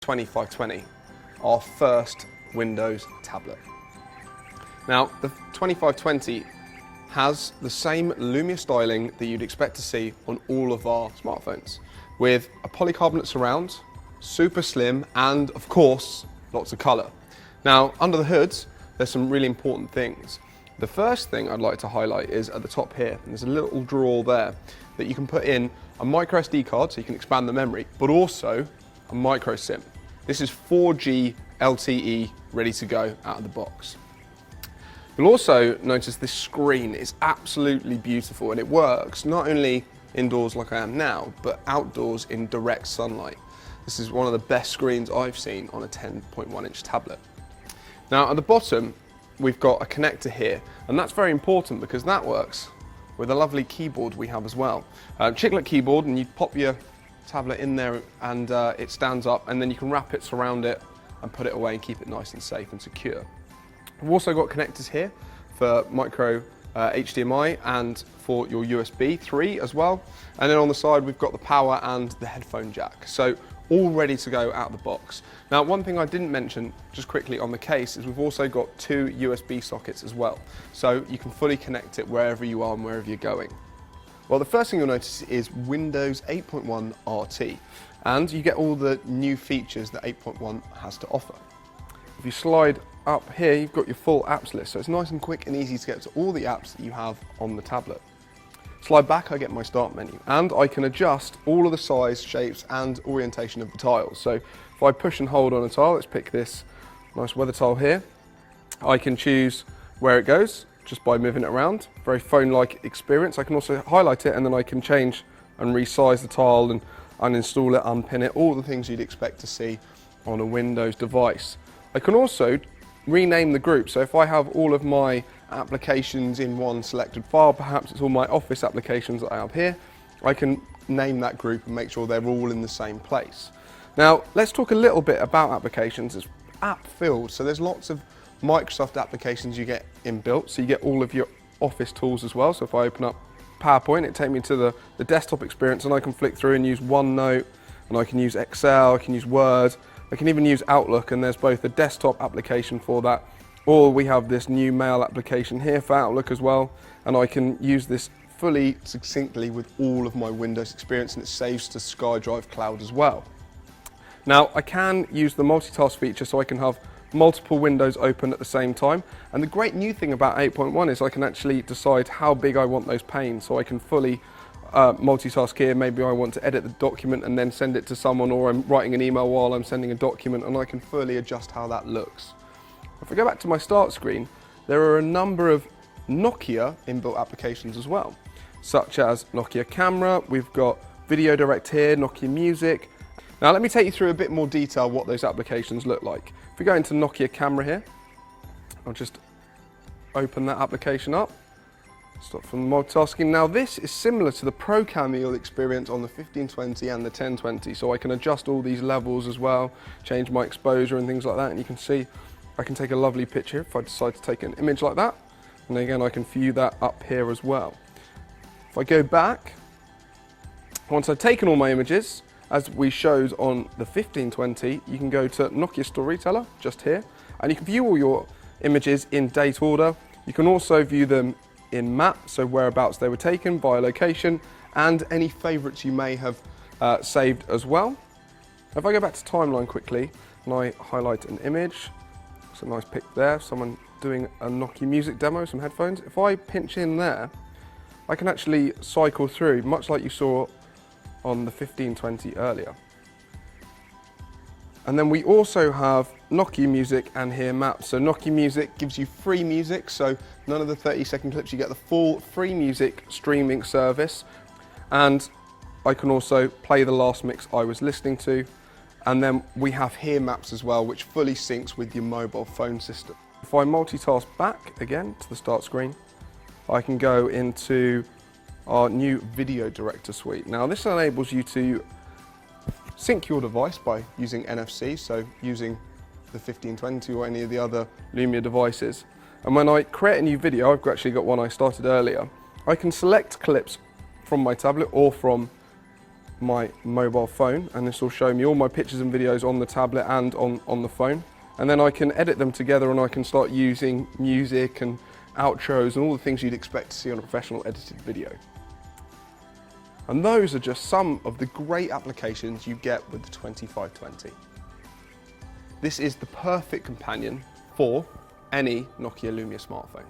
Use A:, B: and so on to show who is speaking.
A: 2520, our first Windows tablet. Now, the 2520 has the same Lumia styling that you'd expect to see on all of our smartphones, with a polycarbonate surround, super slim, and of course, lots of colour. Now, under the hood, there's some really important things. The first thing I'd like to highlight is at the top here, and there's a little drawer there that you can put in a micro SD card so you can expand the memory, but also a micro SIM. This is 4G LTE ready to go out of the box. You'll also notice this screen is absolutely beautiful, and it works not only indoors like I am now, but outdoors in direct sunlight. This is one of the best screens I've seen on a 10.1-inch tablet. Now at the bottom, we've got a connector here, and that's very important because that works with a lovely keyboard we have as well. Chiclet keyboard, and you pop your tablet in there and it stands up, and then you can wrap it, surround it, and put it away and keep it nice and safe and secure. We've also got connectors here for micro HDMI and for your USB 3 as well. And then on the side we've got the power and the headphone jack. So all ready to go out of the box. Now, one thing I didn't mention just quickly on the case is we've also got 2 USB sockets as well. So you can fully connect it wherever you are and wherever you're going. Well, the first thing you'll notice is Windows 8.1 RT, and you get all the new features that 8.1 has to offer. If you slide up here, you've got your full apps list, so it's nice and quick and easy to get to all the apps that you have on the tablet. Slide back, I get my start menu, and I can adjust all of the size, shapes and orientation of the tiles. So if I push and hold on a tile, let's pick this nice weather tile here, I can choose where it goes just by moving it around. Very phone-like experience. I can also highlight it, and then I can change and resize the tile and uninstall it, unpin it, all the things you'd expect to see on a Windows device. I can also rename the group, so if I have all of my applications in one selected file, perhaps it's all my Office applications that I have here, I can name that group and make sure they're all in the same place. Now let's talk a little bit about applications. It's app filled, so there's lots of Microsoft applications you get inbuilt, so you get all of your Office tools as well. So if I open up PowerPoint, it takes me to the desktop experience, and I can flick through and use OneNote, and I can use Excel, I can use Word, I can even use Outlook, and there's both a desktop application for that, or we have this new mail application here for Outlook as well, and I can use this fully succinctly with all of my Windows experience, and it saves to SkyDrive Cloud as well. Now I can use the multitask feature, so I can have multiple windows open at the same time, and the great new thing about 8.1 is I can actually decide how big I want those panes, so I can fully multitask here. Maybe I want to edit the document and then send it to someone, or I'm writing an email while I'm sending a document, and I can fully adjust how that looks. If I go back to my start screen, there are a number of Nokia inbuilt applications as well, such as Nokia Camera, we've got Video Direct here, Nokia Music. Now let me take you through a bit more detail what those applications look like. If we go into Nokia Camera here, I'll just open that application up, stop from multitasking. Now this is similar to the Pro Cam you'll experience on the 1520 and the 1020, so I can adjust all these levels as well, change my exposure and things like that, and you can see I can take a lovely picture if I decide to take an image like that, and again I can view that up here as well. If I go back, once I've taken all my images, as we showed on the 1520, you can go to Nokia Storyteller, just here, and you can view all your images in date order. You can also view them in map, so whereabouts they were taken by location, and any favourites you may have saved as well. If I go back to timeline quickly, and I highlight an image, it's a nice pic there, someone doing a Nokia Music demo, some headphones. If I pinch in there, I can actually cycle through, much like you saw on the 1520 earlier. And then we also have Nokia Music and here Maps. So Nokia Music gives you free music, so none of the 30-second clips, you get the full free music streaming service. And I can also play the last mix I was listening to. And then we have here Maps as well, which fully syncs with your mobile phone system. If I multitask back again to the start screen, I can go into our new Video Director suite. Now this enables you to sync your device by using NFC, so using the 1520 or any of the other Lumia devices. And when I create a new video, I've actually got one I started earlier, I can select clips from my tablet or from my mobile phone, and this will show me all my pictures and videos on the tablet and on the phone. And then I can edit them together, and I can start using music and outros and all the things you'd expect to see on a professional edited video. And those are just some of the great applications you get with the 2520. This is the perfect companion for any Nokia Lumia smartphone.